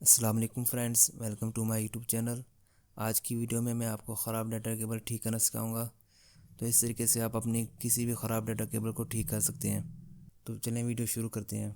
अस्सलाम वालेकुम friends, welcome to my YouTube channel. आज की वीडियो में मैं आपको ख़राब डाटा केबल ठीक करना सिखाऊंगा। तो इस तरीके से आप अपनी किसी भी ख़राब डाटा केबल को ठीक कर सकते हैं। तो चलें वीडियो शुरू करते हैं।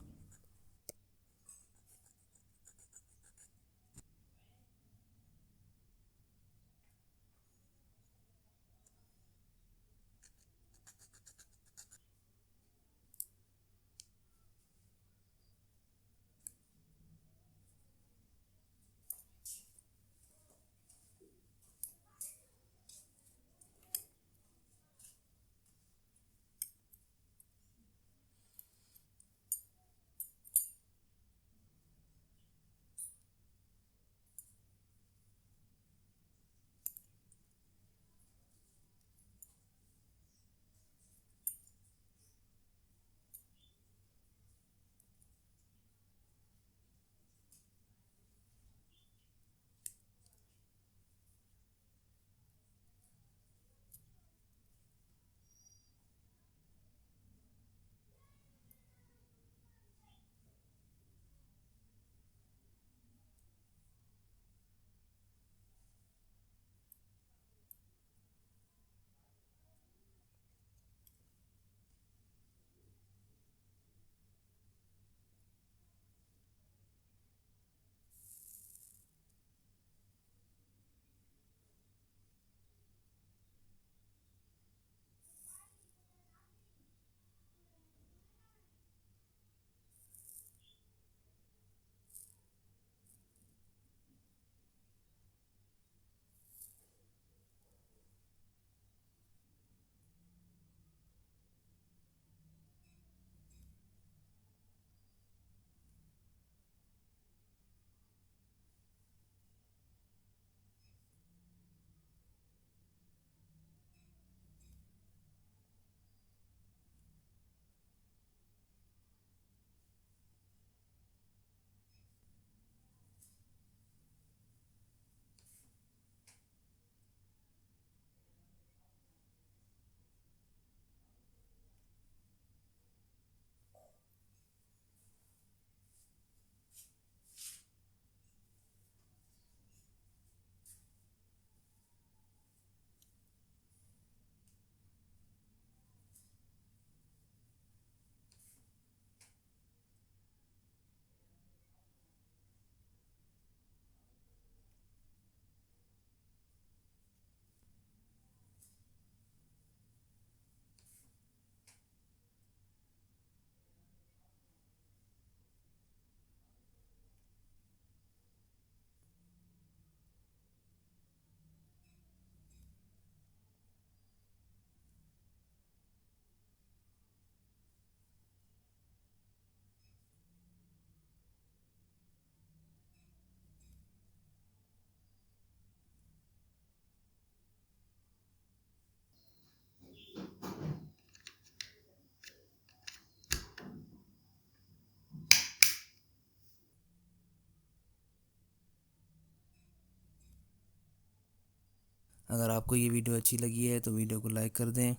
अगर आपको ये वीडियो अच्छी लगी है तो वीडियो को लाइक कर दें,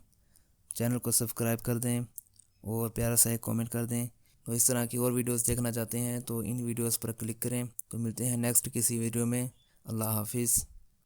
चैनल को सब्सक्राइब कर दें और प्यारा सा एक कमेंट कर दें। तो इस तरह की और वीडियोस देखना चाहते हैं तो इन वीडियोस पर क्लिक करें। तो मिलते हैं नेक्स्ट किसी वीडियो में। अल्लाह हाफिज़।